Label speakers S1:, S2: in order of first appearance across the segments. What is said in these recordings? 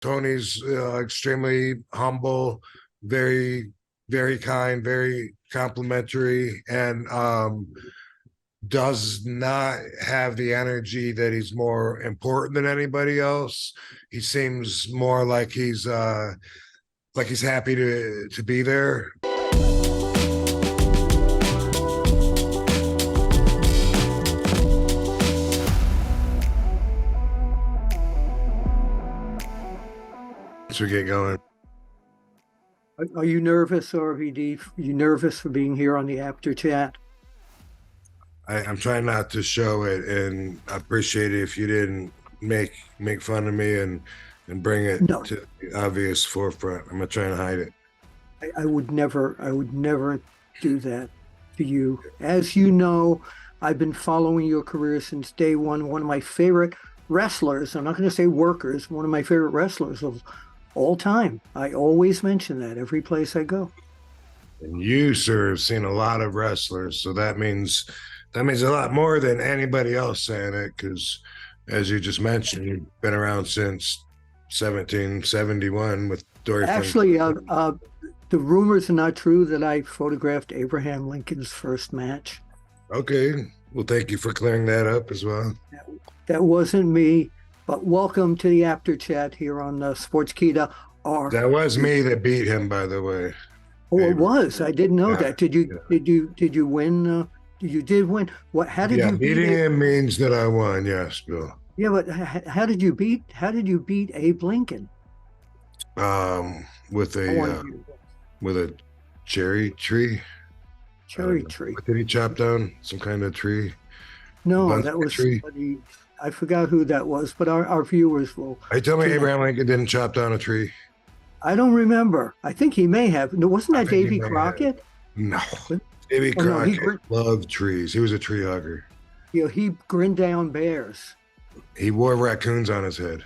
S1: Tony's extremely humble, very, very kind, very complimentary, and does not have the energy that he's more important than anybody else. He seems more like he's happy to be there. So we get going.
S2: Are you nervous, RVD? Are you nervous for being here on the Apter chat?
S1: I'm trying not to show it, and I appreciate it if you didn't make fun of me and bring it
S2: No,
S1: to the obvious forefront. I'm not trying to hide it.
S2: I would never do that to you. As you know, I've been following your career since day one. One of my favorite wrestlers, I'm not going to say workers, one of my favorite wrestlers of all time. I always mention that every place I go.
S1: And you, sir, have seen a lot of wrestlers, so that means a lot more than anybody else saying it, because as you just mentioned, you've been around since 1771 with Dory.
S2: Actually, the rumors are not true that I photographed Abraham Lincoln's first match.
S1: Okay, well, thank you for clearing that up as well.
S2: That wasn't me, but welcome to the Apter chat here on Sportskeeda.
S1: That was me that beat him, by the way.
S2: Oh, it was. I didn't know that. Did you win? You did win. What? How did you beat
S1: beating him means that I won. Yes, Bill.
S2: Yeah, but how did you beat Abe Lincoln?
S1: With a cherry tree.
S2: Cherry tree.
S1: What did he chop down? Some kind of tree?
S2: No, that was somebody. I forgot who that was, but our viewers will.
S1: Hey, tell me Abraham Lincoln didn't chop down a tree.
S2: I don't remember. I think he may have. No, wasn't that Davy Crockett?
S1: No. Davy Crockett loved trees. He was a tree hugger.
S2: You know, he grinned down bears.
S1: He wore raccoons on his head.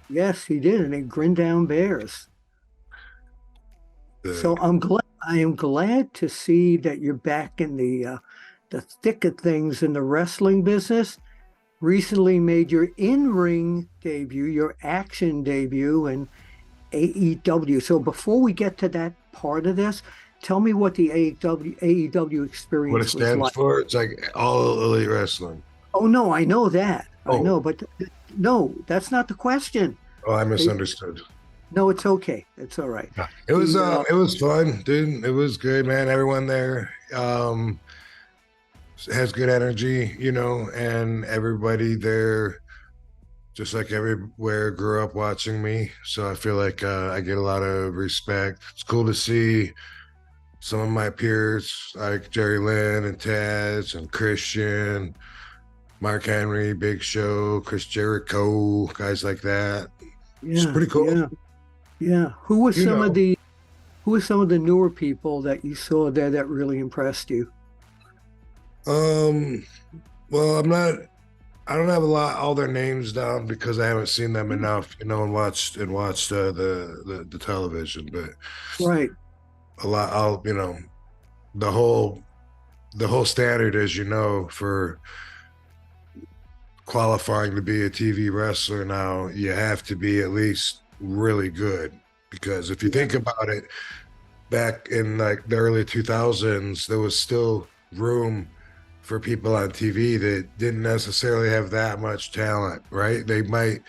S2: Yes, he did, and he grinned down bears. So I am glad to see that you're back in the thick of things in the wrestling business. Recently made your in-ring debut, your action debut in AEW. So before we get to that part of this, tell me what the AEW experience was like.
S1: What it stands for? It's like All Elite Wrestling.
S2: Oh, no, I know that. I know, but no, that's not the question.
S1: Oh, I misunderstood.
S2: No, it's okay. It's all right.
S1: It was fun, dude. It was good, man. Everyone there has good energy, and everybody there, just like everywhere, grew up watching me. So I feel like I get a lot of respect. It's cool to see some of my peers like Jerry Lynn and Taz and Christian, Mark Henry, Big Show, Chris Jericho, guys like that.
S2: Yeah,
S1: it's pretty cool.
S2: Yeah. Who were some of the newer people that you saw there that really impressed you?
S1: Well, I don't have all their names down because I haven't seen them enough, and watched the television, but
S2: right.
S1: A lot, the whole standard, as you know, for qualifying to be a TV wrestler now, you have to be at least really good, because if you think about it, back in like the early 2000s, there was still room for people on TV that didn't necessarily have that much talent, right? They might,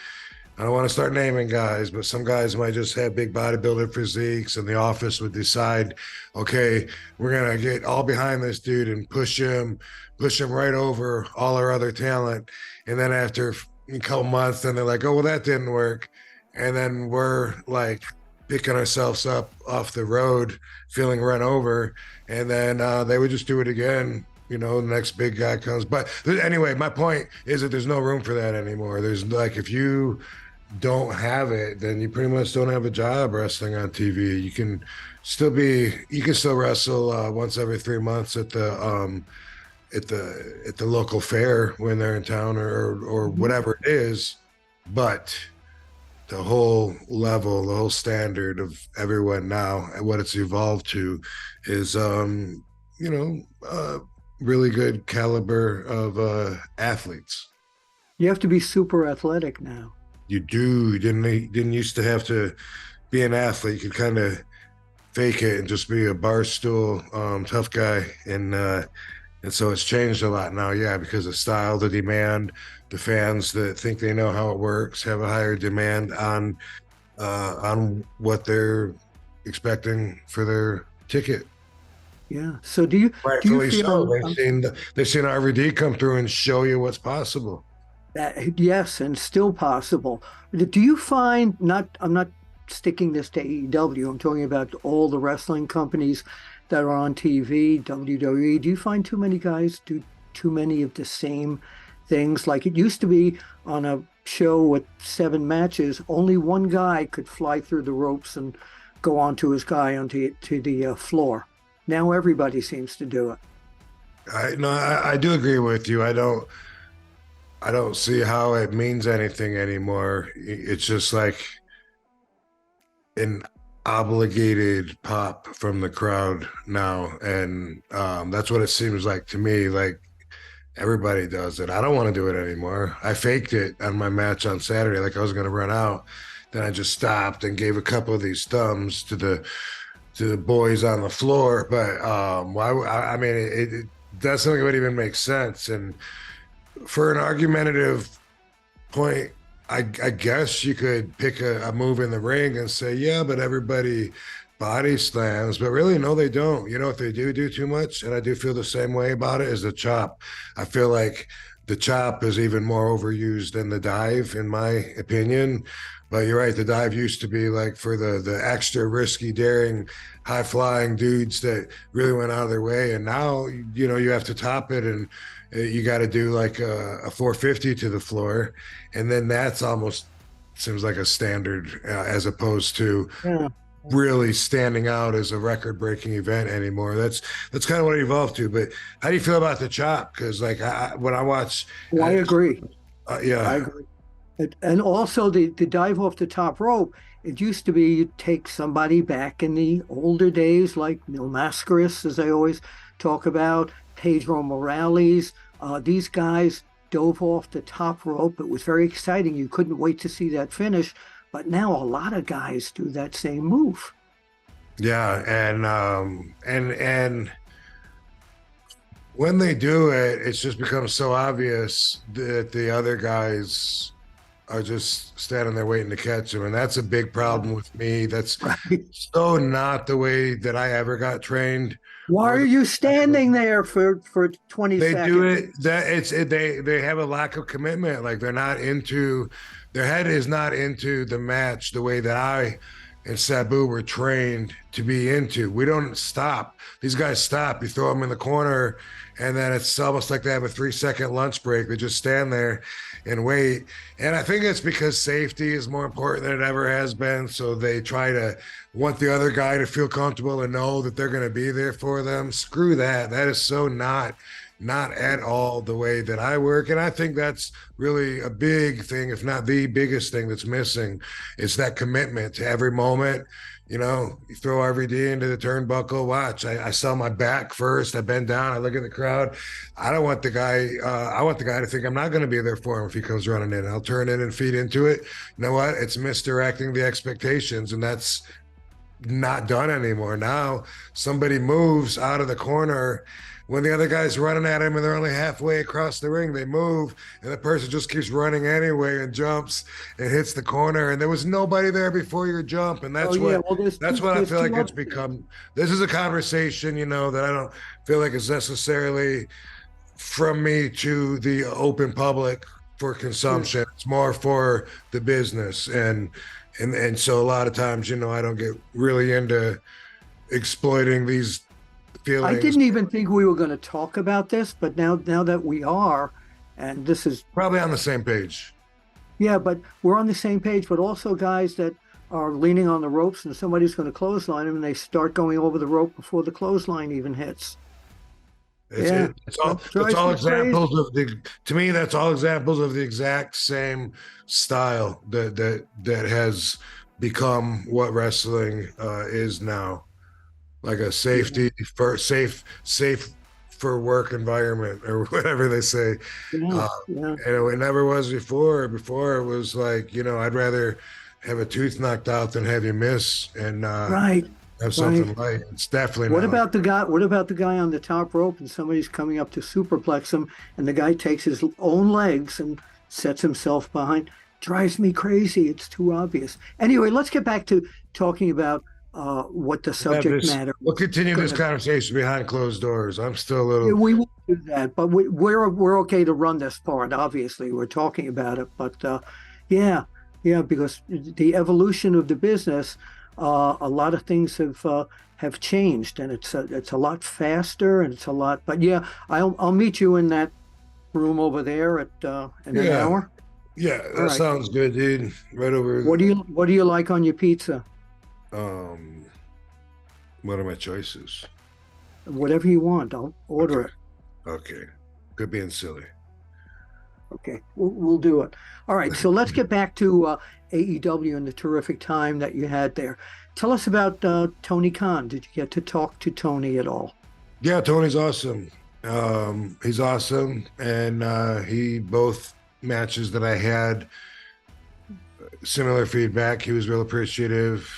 S1: I don't want to start naming guys, but some guys might just have big bodybuilder physiques, and the office would decide, okay, we're going to get all behind this dude and push him right over all our other talent. And then after a couple months, then they're like, oh, well, that didn't work. And then we're like picking ourselves up off the road, feeling run over. And then they would just do it again. The next big guy comes. But anyway, my point is that there's no room for that anymore. There's like, if you don't have it, then you pretty much don't have a job wrestling on TV. You can still wrestle once every 3 months at the local fair when they're in town or whatever it is. But the whole level, the whole standard of everyone now and what it's evolved to is, really good caliber of athletes.
S2: You have to be super athletic now.
S1: You do. You didn't used to have to be an athlete. You could kind of fake it and just be a bar stool tough guy. And so it's changed a lot now, yeah, because of style, the demand, the fans that think they know how it works have a higher demand on what they're expecting for their ticket.
S2: Yeah. So do you
S1: Rightfully
S2: feel
S1: so. They've seen RVD come through and show you what's possible.
S2: that yes, and still possible? Do you find not? I'm not sticking this to AEW. I'm talking about all the wrestling companies that are on TV, WWE. Do you find too many guys do too many of the same things? Like it used to be on a show with 7 matches, only one guy could fly through the ropes and go onto his guy onto to the floor. Now everybody seems to do it.
S1: I do agree with you. I don't see how it means anything anymore. It's just like an obligated pop from the crowd now, and that's what it seems like to me. Like everybody does it. I don't want to do it anymore. I faked it on my match on Saturday, like I was going to run out. Then I just stopped and gave a couple of these thumbs to the boys on the floor. But why? I mean, it doesn't even make sense. And for an argumentative point, I guess you could pick a move in the ring and say, yeah, but everybody body slams, but really, no, they don't. You know what they do too much? And I do feel the same way about it is the chop. I feel like the chop is even more overused than the dive, in my opinion. But you're right, the dive used to be like for the extra risky, daring, high flying dudes that really went out of their way. And now, you have to top it and you got to do like a 450 to the floor. And then that's almost seems like a standard as opposed to
S2: Yeah.
S1: really standing out as a record-breaking event anymore. That's kind of what it evolved to. But how do you feel about the chop? Because like when I watch,
S2: Well, I agree. I
S1: yeah,
S2: agree. And also the dive off the top rope, it used to be you'd take somebody back in the older days, like Mil Mascaris, as I always talk about, Pedro Morales. These guys dove off the top rope. It was very exciting. You couldn't wait to see that finish. But now a lot of guys do that same move.
S1: yeah, and when they do it, it's just becomes so obvious that the other guys are just standing there waiting to catch him. And that's a big problem with me. That's
S2: Right.
S1: so not the way that I ever got trained
S2: Why
S1: or
S2: are
S1: the
S2: you standing there for 20
S1: they do
S2: seconds?
S1: it that they have a lack of commitment. Like they're not into their head is not into the match the way that I and Sabu were trained to be into. We don't stop. These guys stop. You throw them in the corner, and then it's almost like they have a 3 second lunch break. They just stand there and wait. And I think it's because safety is more important than it ever has been. So they try to want the other guy to feel comfortable and know that they're going to be there for them. Screw that. That is so not at all the way that I work. And I think that's really a big thing, if not the biggest thing that's missing. It's that commitment to every moment. You throw RVD into the turnbuckle, watch. I sell my back first. I bend down. I look at the crowd. I don't want the guy, I want the guy to think I'm not going to be there for him if he comes running in. I'll turn in and feed into it. You know what? It's misdirecting the expectations, and that's not done anymore. Now somebody moves out of the corner when the other guy's running at him and they're only halfway across the ring. They move and the person just keeps running anyway and jumps and hits the corner. And there was nobody there before your jump. And
S2: Oh
S1: that's
S2: yeah,
S1: what
S2: well
S1: that's what I
S2: there's
S1: feel
S2: two
S1: like it's
S2: options.
S1: become. This is a conversation, that I don't feel like is necessarily from me to the open public for
S2: Yeah.
S1: consumption. It's more for the business. And so a lot of times, I don't get really into exploiting these
S2: I
S1: feelings.
S2: didn't even think we were going to talk about this, but now that we are, and this is
S1: Probably on the same page.
S2: yeah, but we're on the same page, but also guys that are leaning on the ropes and somebody's going to clothesline them and they start going over the rope before the clothesline even hits.
S1: It's
S2: Yeah,
S1: it, it's
S2: that
S1: all it's
S2: drives
S1: all
S2: me crazy.
S1: examples of the to me that's all examples of the exact same style that has become what wrestling is now. Like a
S2: Yeah.
S1: safety first, safe for work environment or whatever they say.
S2: Yeah,
S1: Uh,
S2: yeah.
S1: and it never was before. Before it was like, I'd rather have a tooth knocked out than have you miss and
S2: Right,
S1: have
S2: right.
S1: something light. It's definitely
S2: What
S1: not like
S2: about the guy? What about the guy on the top rope and somebody's coming up to superplex him and the guy takes his own legs and sets himself behind? Drives me crazy. It's too obvious. Anyway, let's get back to talking about what the
S1: have
S2: subject
S1: this.
S2: matter
S1: We'll
S2: was
S1: continue
S2: going
S1: this
S2: to.
S1: conversation behind closed doors. I'm still a
S2: Yeah,
S1: little.
S2: we will do that, but we're okay to run this part. Obviously, we're talking about it, but yeah, yeah, because the evolution of the business, a lot of things have changed, and it's a lot faster, and it's a lot. But yeah, I'll meet you in that room over there at in an
S1: Yeah,
S2: hour.
S1: yeah,
S2: All
S1: that
S2: right.
S1: sounds good, dude. Right over.
S2: What do you like on your pizza?
S1: Um, what are my choices?
S2: Whatever you want, I'll order
S1: Okay,
S2: it.
S1: okay. Quit being silly.
S2: Okay, we'll do it. All right, so let's get back to AEW and the terrific time that you had there. Tell us about Tony Khan. Did you get to talk to Tony at all?
S1: Yeah, Tony's awesome. He's awesome, and he both matches that I had similar feedback. He was real appreciative.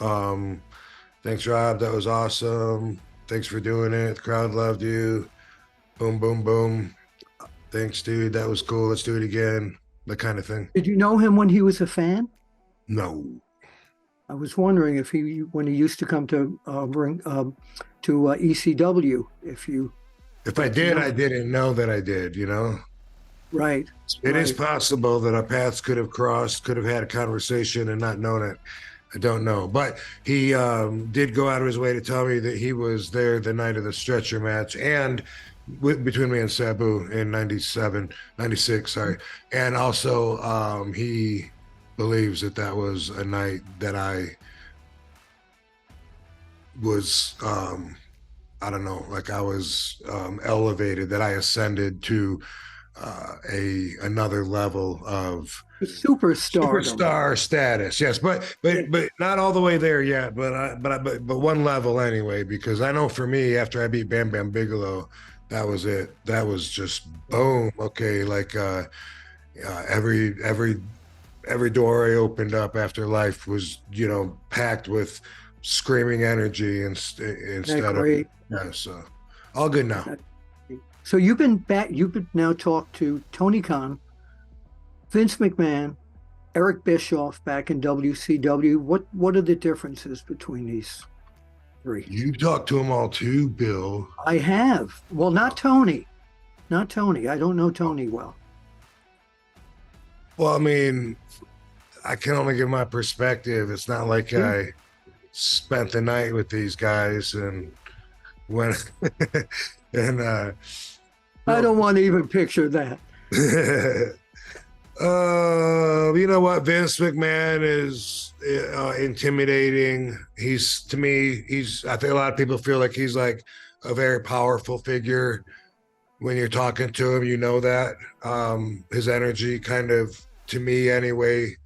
S1: Um, thanks, Rob. That was awesome. Thanks for doing it. The crowd loved you. Boom, boom, boom. Thanks, dude. That was cool. Let's do it again. That kind of thing.
S2: Did you know him when he was a fan?
S1: No.
S2: I was wondering if when he used to come to ECW, if you
S1: If I
S2: got to
S1: did,
S2: know
S1: I
S2: him.
S1: didn't know that I did.
S2: Right,
S1: It is
S2: right.
S1: possible that our paths could have crossed, could have had a conversation and not known it. I don't know. But he did go out of his way to tell me that he was there the night of the stretcher match and between me and Sabu in 97, 96, sorry. And also he believes that that was a night that I was, I don't know, like I was elevated, that I ascended to another level of
S2: Superstardom.
S1: superstar status. Yes, but
S2: Yeah.
S1: not all the way there yet. But one level anyway. Because I know for me, after I beat Bam Bam Bigelow, that was it. That was just boom. Okay, like every door I opened up after life was packed with screaming energy
S2: Isn't that
S1: instead of
S2: great?
S1: yeah. So all good now.
S2: So you've been back. You've been now talked to Tony Khan, Vince McMahon, Eric Bischoff back in WCW. What are the differences between these three?
S1: You talked to them all too, Bill.
S2: I have. Well, not Tony. Not Tony. I don't know Tony well.
S1: Well, I mean, I can only give my perspective. It's not like
S2: Sure.
S1: I spent the night with these guys and when and
S2: I
S1: no.
S2: don't want to even picture that.
S1: You know what? Vince McMahon is intimidating. He's to me, I think a lot of people feel like he's like a very powerful figure. When you're talking to him, you know that. His energy kind of, to me anyway,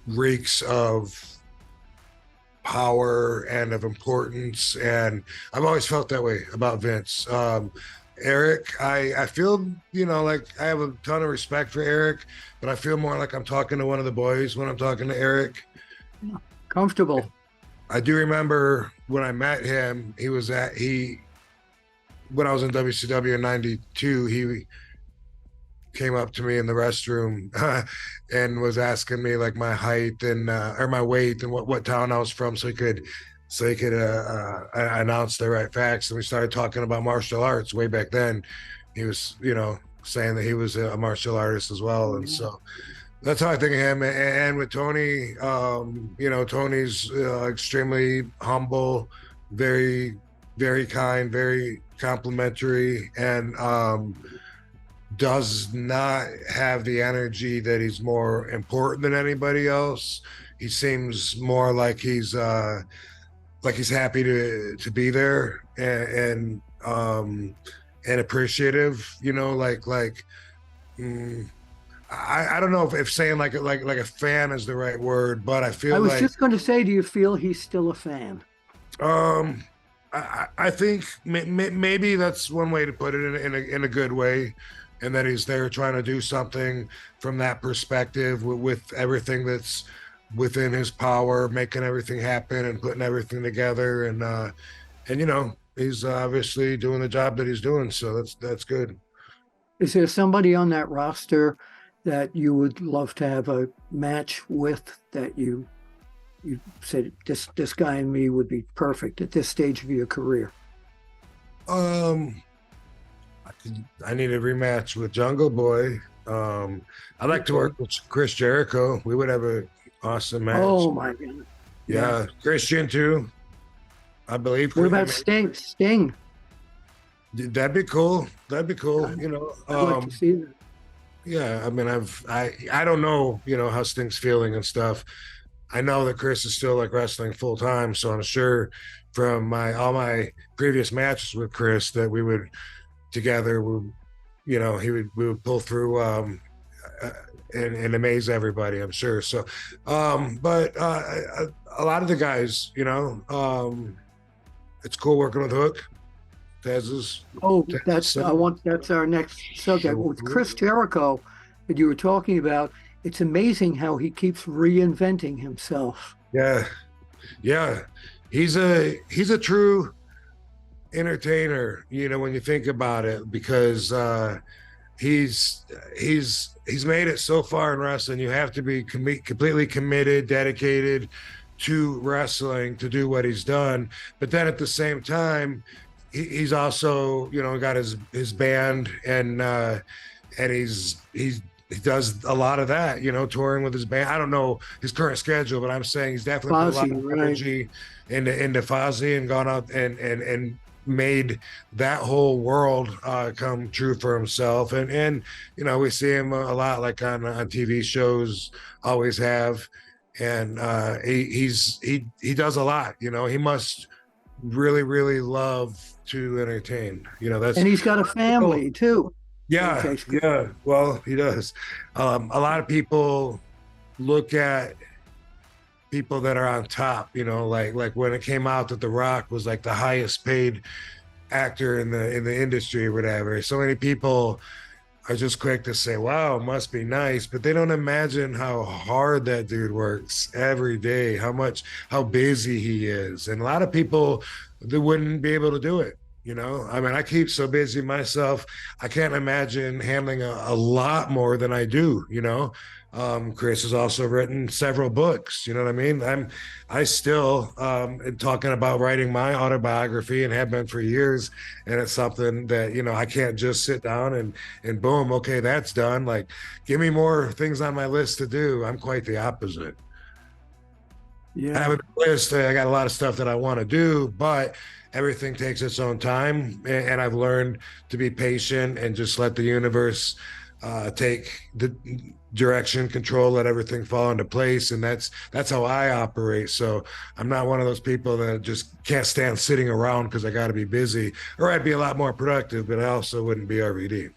S1: reeks of power and of importance. And I've always felt that way about Vince. Eric, I feel, like I have a ton of respect for Eric, but I feel more like I'm talking to one of the boys when I'm talking to Eric.
S2: Comfortable.
S1: I do remember when I met him, when I was in WCW in 92, he came up to me in the restroom and was asking me like my height and or my weight and what town I was from, so he could announce the right facts. And we started talking about martial arts way back then. He was saying that he was a martial artist as well, and so that's how I think of him. And with Tony, Tony's extremely humble, very very kind, very complimentary, and does not have the energy that he's more important than anybody else. He seems more like he's happy to be there and appreciative. I don't know if saying like a fan is the right word, but I
S2: I
S1: feel
S2: was
S1: like
S2: just going to say, do you feel he's still a fan?
S1: um I think maybe that's one way to put it in a good way, and that he's there trying to do something from that perspective with everything that's within his power, making everything happen and putting everything together, and he's obviously doing the job that he's doing, so that's good.
S2: Is there somebody on that roster that you would love to have a match with that you said this guy and me would be perfect at this stage of your career?
S1: Um, I need a rematch with Jungle Boy. I'd like to work with Chris Jericho. We would have a awesome match.
S2: Oh my God.
S1: Yeah, Christian too. I believe.
S2: What about Sting? Sting.
S1: That'd be cool. That'd be cool.
S2: I'd like to see that.
S1: Yeah. I mean, I don't know, how Sting's feeling and stuff. I know that Chris is still like wrestling full time, so I'm sure from all my previous matches with Chris that we would together, we would pull through uh, and amaze everybody. I'm sure. So, but a lot of the guys, it's cool working with Hook. Tez's.
S2: Oh, that's our next subject. With Chris Jericho that you were talking about, it's amazing how he keeps reinventing himself.
S1: Yeah, yeah. He's a true entertainer, when you think about it, because he's made it so far in wrestling. You have to be completely committed, dedicated to wrestling to do what he's done. But then at the same time, he's also got his band, and he does a lot and touring with his band. I don't know his current schedule, but I'm saying he's definitely put a lot of energy into Fozzy and gone out and made that whole world come true for himself. And we see him a lot like on TV shows, always have. And he does a lot. He must really, really love to entertain.
S2: And he's got a family too.
S1: Yeah, yeah. Well, he does. A lot of people look at people that are on top, like when it came out that The Rock was like the highest paid actor in the industry or whatever. So many people are just quick to say, wow, it must be nice, but they don't imagine how hard that dude works every day, how busy he is. And a lot of people, they wouldn't be able to do it. I mean, I keep so busy myself. I can't imagine handling a lot more than I do. Chris has also written several books. You know what I mean? I still talking about writing my autobiography and have been for years. And it's something that, I can't just sit down and boom, okay, that's done. Like, give me more things on my list to do. I'm quite the opposite.
S2: Yeah.
S1: I have a list. I got a lot of stuff that I want to do, but everything takes its own time. And I've learned to be patient and just let the universe take the direction, control, let everything fall into place. And that's how I operate. So I'm not one of those people that just can't stand sitting around because I got to be busy, or I'd be a lot more productive, but I also wouldn't be RVD.